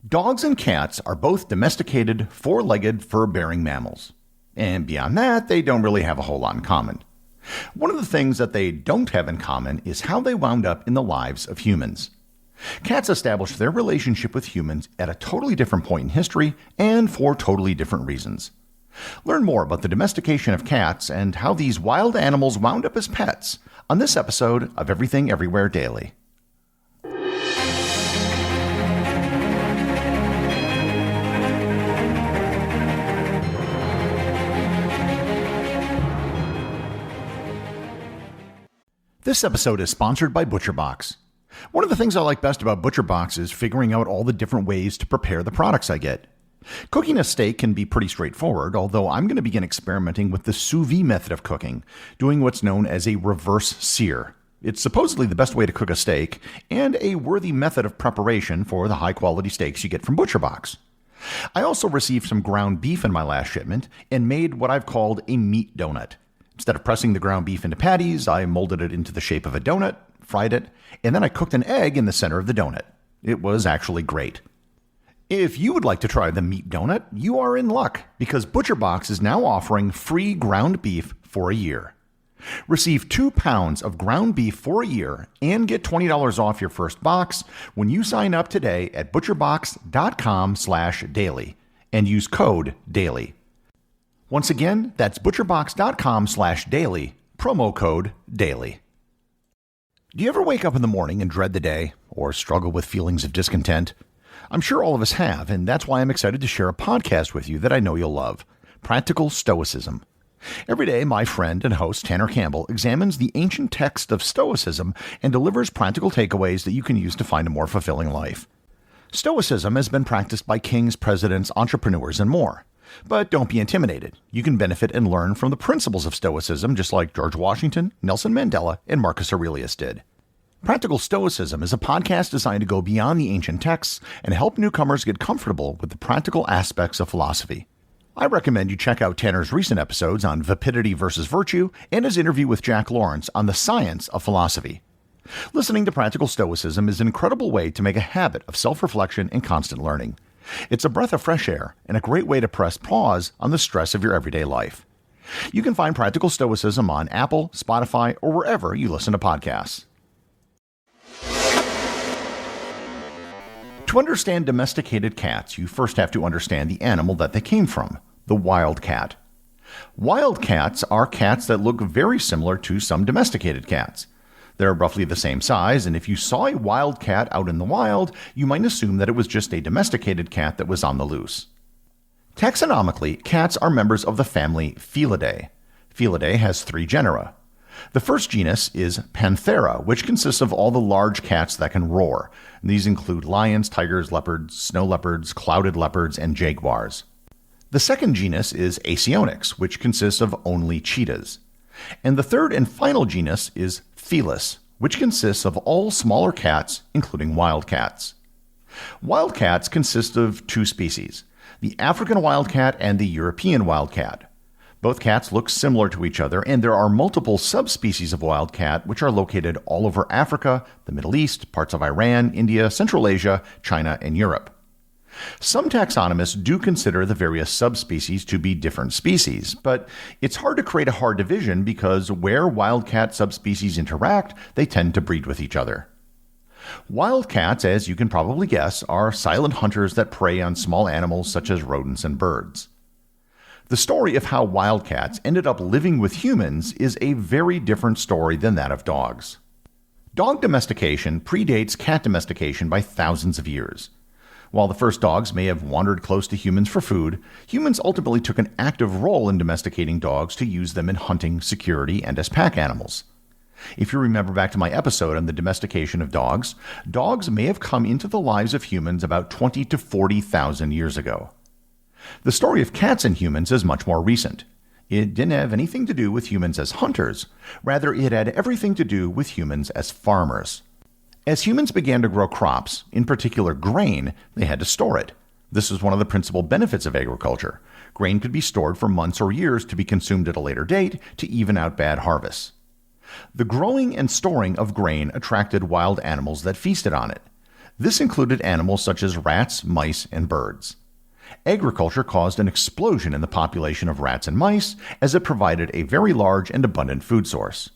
Dogs and cats are both domesticated, four-legged, fur-bearing mammals. And beyond that, they don't really have a whole lot in common. One of the things that they don't have in common is how they wound up in the lives of humans. Cats established their relationship with humans at a totally different point in history and for totally different reasons. Learn more about the domestication of cats and how these wild animals wound up as pets on this episode of Everything Everywhere Daily. This episode is sponsored by ButcherBox. One of the things I like best about ButcherBox is figuring out all the different ways to prepare the products I get. Cooking a steak can be pretty straightforward, although I'm going to begin experimenting with the sous vide method of cooking, doing what's known as a reverse sear. It's supposedly the best way to cook a steak, and a worthy method of preparation for the high-quality steaks you get from ButcherBox. I also received some ground beef in my last shipment, and made what I've called a meat donut. Instead of pressing the ground beef into patties, I molded it into the shape of a donut, fried it, and then I cooked an egg in the center of the donut. It was actually great. If you would like to try the meat donut, you are in luck, because ButcherBox is now offering free ground beef for a year. Receive 2 pounds of ground beef for a year and get $20 off your first box when you sign up today at butcherbox.com/daily and use code DAILY. Once again, that's butcherbox.com/daily, promo code DAILY. Do you ever wake up in the morning and dread the day, or struggle with feelings of discontent? I'm sure all of us have, and that's why I'm excited to share a podcast with you that I know you'll love, Practical Stoicism. Every day, my friend and host Tanner Campbell examines the ancient text of Stoicism and delivers practical takeaways that you can use to find a more fulfilling life. Stoicism has been practiced by kings, presidents, entrepreneurs, and more. But don't be intimidated. You can benefit and learn from the principles of Stoicism just like George Washington, Nelson Mandela, and Marcus Aurelius did. Practical Stoicism is a podcast designed to go beyond the ancient texts and help newcomers get comfortable with the practical aspects of philosophy. I recommend you check out Tanner's recent episodes on vapidity versus virtue and his interview with Jack Lawrence on the science of philosophy. Listening to Practical Stoicism is an incredible way to make a habit of self-reflection and constant learning. It's a breath of fresh air and a great way to press pause on the stress of your everyday life. You can find Practical Stoicism on Apple, Spotify, or wherever you listen to podcasts. To understand domesticated cats, you first have to understand the animal that they came from, the wild cat. Wild cats are cats that look very similar to some domesticated cats. They're roughly the same size, and if you saw a wild cat out in the wild, you might assume that it was just a domesticated cat that was on the loose. Taxonomically, cats are members of the family Felidae. Felidae has 3 genera. The first genus is Panthera, which consists of all the large cats that can roar. These include lions, tigers, leopards, snow leopards, clouded leopards, and jaguars. The second genus is Asionix, which consists of only cheetahs. And the third and final genus is Felis, which consists of all smaller cats, including wild cats. Wild cats consist of 2 species, the African wildcat and the European wildcat. Both cats look similar to each other, and there are multiple subspecies of wildcat which are located all over Africa, the Middle East, parts of Iran, India, Central Asia, China, and Europe. Some taxonomists do consider the various subspecies to be different species, but it's hard to create a hard division because where wildcat subspecies interact, they tend to breed with each other. Wildcats, as you can probably guess, are silent hunters that prey on small animals such as rodents and birds. The story of how wildcats ended up living with humans is a very different story than that of dogs. Dog domestication predates cat domestication by thousands of years. While the first dogs may have wandered close to humans for food, humans ultimately took an active role in domesticating dogs to use them in hunting, security, and as pack animals. If you remember back to my episode on the domestication of dogs, dogs may have come into the lives of humans about 20 to 40,000 years ago. The story of cats and humans is much more recent. It didn't have anything to do with humans as hunters. Rather, it had everything to do with humans as farmers. As humans began to grow crops, in particular grain, they had to store it. This was one of the principal benefits of agriculture. Grain could be stored for months or years to be consumed at a later date to even out bad harvests. The growing and storing of grain attracted wild animals that feasted on it. This included animals such as rats, mice, and birds. Agriculture caused an explosion in the population of rats and mice as it provided a very large and abundant food source.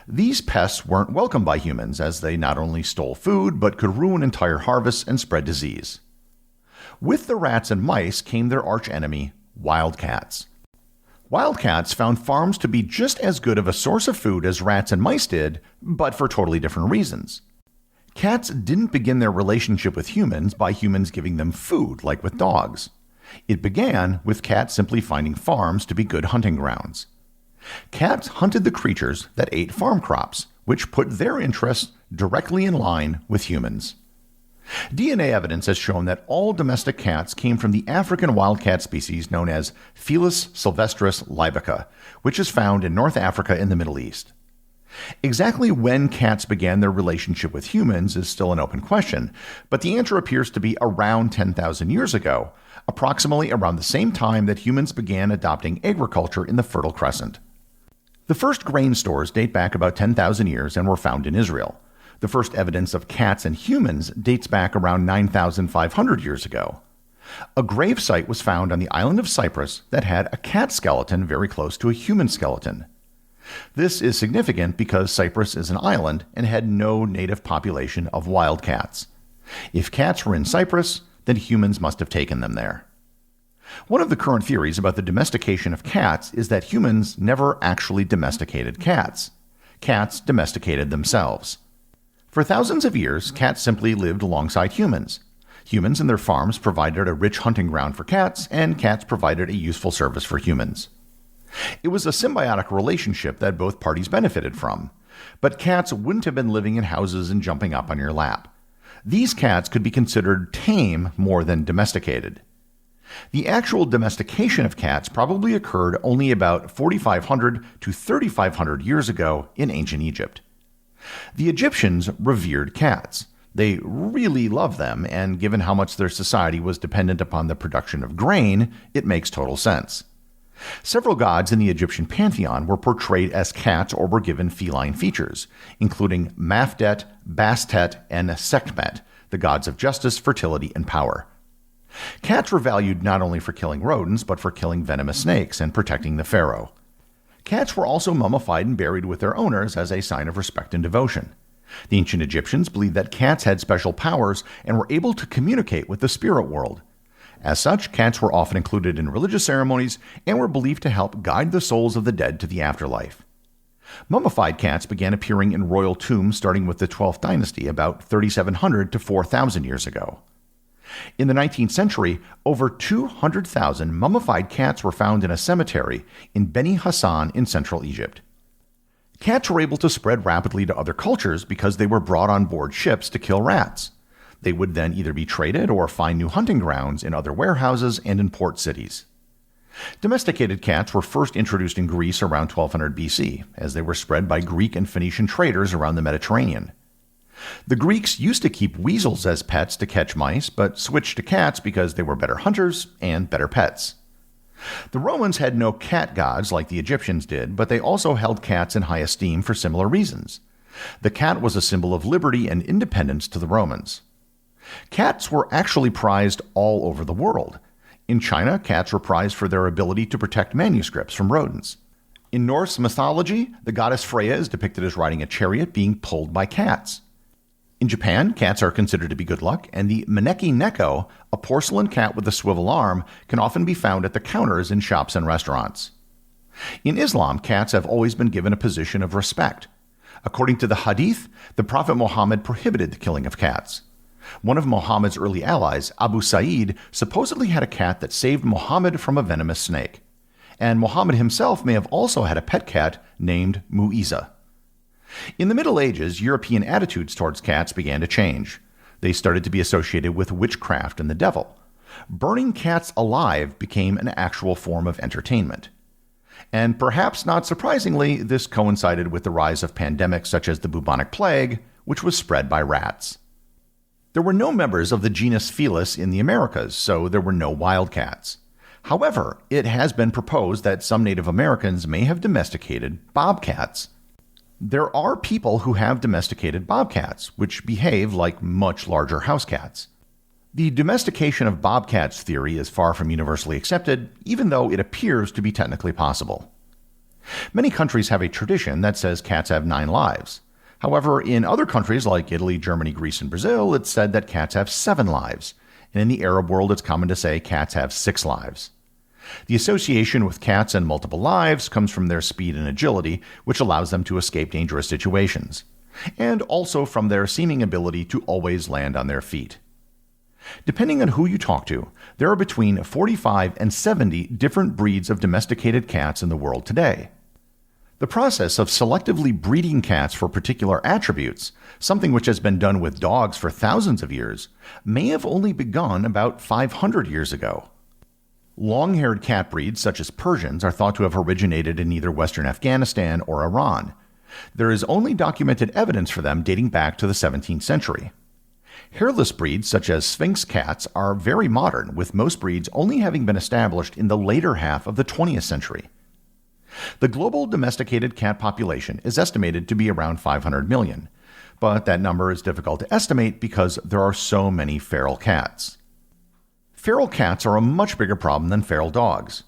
These pests weren't welcome by humans as they not only stole food but could ruin entire harvests and spread disease. With the rats and mice came their archenemy, wildcats. Wildcats found farms to be just as good of a source of food as rats and mice did, but for totally different reasons. Cats didn't begin their relationship with humans by humans giving them food like with dogs. It began with cats simply finding farms to be good hunting grounds. Cats hunted the creatures that ate farm crops, which put their interests directly in line with humans. DNA evidence has shown that all domestic cats came from the African wildcat species known as Felis sylvestris libica, which is found in North Africa in the Middle East. Exactly when cats began their relationship with humans is still an open question, but the answer appears to be around 10,000 years ago, approximately around the same time that humans began adopting agriculture in the Fertile Crescent. The first grain stores date back about 10,000 years and were found in Israel. The first evidence of cats and humans dates back around 9,500 years ago. A grave site was found on the island of Cyprus that had a cat skeleton very close to a human skeleton. This is significant because Cyprus is an island and had no native population of wild cats. If cats were in Cyprus, then humans must have taken them there. One of the current theories about the domestication of cats is that humans never actually domesticated cats. Cats domesticated themselves. For thousands of years, cats simply lived alongside humans. Humans and their farms provided a rich hunting ground for cats, and cats provided a useful service for humans. It was a symbiotic relationship that both parties benefited from. But cats wouldn't have been living in houses and jumping up on your lap. These cats could be considered tame more than domesticated. The actual domestication of cats probably occurred only about 4,500 to 3,500 years ago in ancient Egypt. The Egyptians revered cats. They really loved them, and given how much their society was dependent upon the production of grain, it makes total sense. Several gods in the Egyptian pantheon were portrayed as cats or were given feline features, including Mafdet, Bastet, and Sekhmet, the gods of justice, fertility, and power. Cats were valued not only for killing rodents, but for killing venomous snakes and protecting the pharaoh. Cats were also mummified and buried with their owners as a sign of respect and devotion. The ancient Egyptians believed that cats had special powers and were able to communicate with the spirit world. As such, cats were often included in religious ceremonies and were believed to help guide the souls of the dead to the afterlife. Mummified cats began appearing in royal tombs starting with the 12th dynasty about 3,700 to 4,000 years ago. In the 19th century, over 200,000 mummified cats were found in a cemetery in Beni Hassan in central Egypt. Cats were able to spread rapidly to other cultures because they were brought on board ships to kill rats. They would then either be traded or find new hunting grounds in other warehouses and in port cities. Domesticated cats were first introduced in Greece around 1200 BC, as they were spread by Greek and Phoenician traders around the Mediterranean. The Greeks used to keep weasels as pets to catch mice, but switched to cats because they were better hunters and better pets. The Romans had no cat gods like the Egyptians did, but they also held cats in high esteem for similar reasons. The cat was a symbol of liberty and independence to the Romans. Cats were actually prized all over the world. In China, cats were prized for their ability to protect manuscripts from rodents. In Norse mythology, the goddess Freya is depicted as riding a chariot being pulled by cats. In Japan, cats are considered to be good luck, and the maneki neko, a porcelain cat with a swivel arm, can often be found at the counters in shops and restaurants. In Islam, cats have always been given a position of respect. According to the Hadith, the Prophet Muhammad prohibited the killing of cats. One of Muhammad's early allies, Abu Sa'id, supposedly had a cat that saved Muhammad from a venomous snake. And Muhammad himself may have also had a pet cat named Mu'iza. In the Middle Ages, European attitudes towards cats began to change. They started to be associated with witchcraft and the devil. Burning cats alive became an actual form of entertainment. And perhaps not surprisingly, this coincided with the rise of pandemics such as the bubonic plague, which was spread by rats. There were no members of the genus Felis in the Americas, so there were no wildcats. However, it has been proposed that some Native Americans may have domesticated bobcats. There are people who have domesticated bobcats, which behave like much larger house cats. The domestication of bobcats theory is far from universally accepted, even though it appears to be technically possible. Many countries have a tradition that says cats have 9 lives. However, in other countries like Italy, Germany, Greece, and Brazil, it's said that cats have 7 lives, and in the Arab world it's common to say cats have 6 lives. The association with cats and multiple lives comes from their speed and agility, which allows them to escape dangerous situations, and also from their seeming ability to always land on their feet. Depending on who you talk to, there are between 45 and 70 different breeds of domesticated cats in the world today. The process of selectively breeding cats for particular attributes, something which has been done with dogs for thousands of years, may have only begun about 500 years ago. Long-haired cat breeds such as Persians are thought to have originated in either Western Afghanistan or Iran. There is only documented evidence for them dating back to the 17th century. Hairless breeds such as Sphinx cats are very modern, with most breeds only having been established in the later half of the 20th century. The global domesticated cat population is estimated to be around 500 million, but that number is difficult to estimate because there are so many feral cats. Feral cats are a much bigger problem than feral dogs.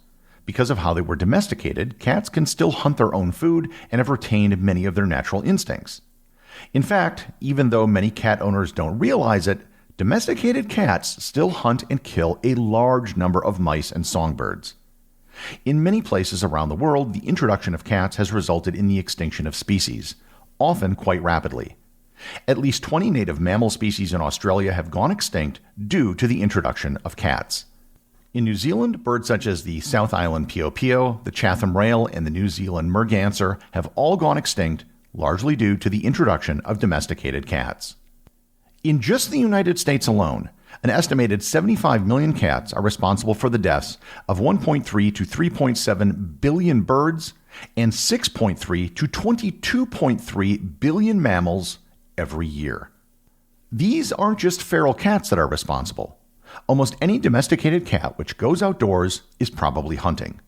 Because of how they were domesticated, cats can still hunt their own food and have retained many of their natural instincts. In fact, even though many cat owners don't realize it, domesticated cats still hunt and kill a large number of mice and songbirds. In many places around the world, the introduction of cats has resulted in the extinction of species, often quite rapidly. At least 20 native mammal species in Australia have gone extinct due to the introduction of cats. In New Zealand, birds such as the South Island pio-pio, the Chatham rail, and the New Zealand merganser have all gone extinct, largely due to the introduction of domesticated cats. In just the United States alone, an estimated 75 million cats are responsible for the deaths of 1.3 to 3.7 billion birds and 6.3 to 22.3 billion mammals every year. These aren't just feral cats that are responsible. Almost any domesticated cat which goes outdoors is probably hunting.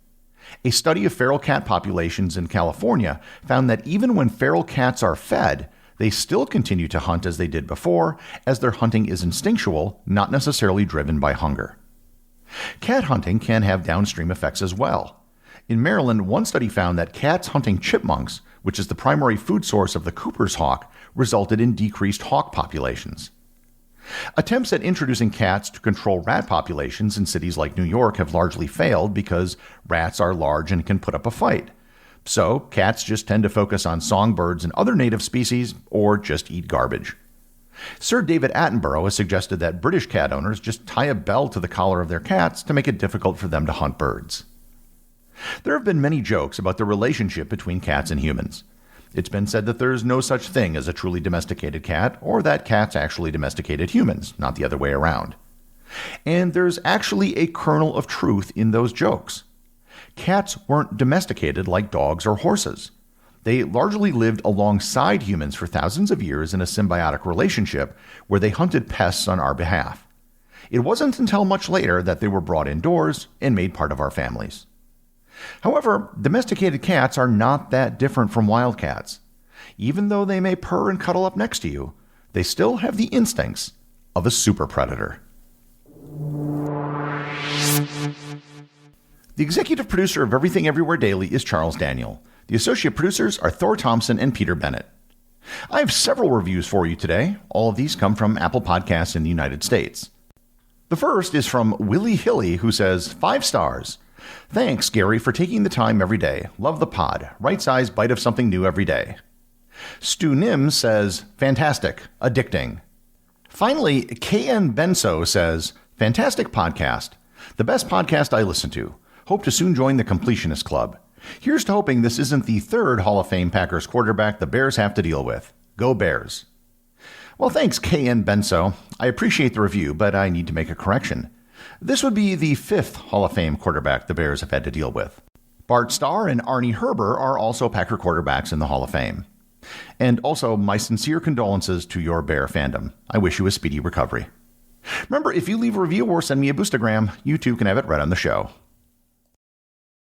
A study of feral cat populations in California found that even when feral cats are fed, they still continue to hunt as they did before, as their hunting is instinctual, not necessarily driven by hunger. Cat hunting can have downstream effects as well. In Maryland, one study found that cats hunting chipmunks, which is the primary food source of the Cooper's hawk, resulted in decreased hawk populations. Attempts at introducing cats to control rat populations in cities like New York have largely failed because rats are large and can put up a fight. So, cats just tend to focus on songbirds and other native species, or just eat garbage. Sir David Attenborough has suggested that British cat owners just tie a bell to the collar of their cats to make it difficult for them to hunt birds. There have been many jokes about the relationship between cats and humans. It's been said that there's no such thing as a truly domesticated cat, or that cats actually domesticated humans, not the other way around. And there's actually a kernel of truth in those jokes. Cats weren't domesticated like dogs or horses. They largely lived alongside humans for thousands of years in a symbiotic relationship where they hunted pests on our behalf. It wasn't until much later that they were brought indoors and made part of our families. However, domesticated cats are not that different from wild cats. Even though they may purr and cuddle up next to you, they still have the instincts of a super predator. The executive producer of Everything Everywhere Daily is Charles Daniel. The associate producers are Thor, Thomsen, and Peter Bennett. I have several reviews for you today. All of these come from Apple Podcasts in the United States. The first is from Willie Hilly, who says, 5 stars. Thanks, Gary, for taking the time every day. Love the pod. Right-sized bite of something new every day. Stu Nims says, fantastic, addicting. Finally, KN Benso says, fantastic podcast. The best podcast I listen to. Hope to soon join the Completionist Club. Here's to hoping this isn't the third Hall of Fame Packers quarterback the Bears have to deal with. Go Bears. Well, thanks, KN Benso. I appreciate the review, but I need to make a correction. This would be the 5th Hall of Fame quarterback the Bears have had to deal with. Bart Starr and Arnie Herber are also Packer quarterbacks in the Hall of Fame. And also, my sincere condolences to your Bear fandom. I wish you a speedy recovery. Remember, if you leave a review or send me a boostagram, you too can have it read on the show.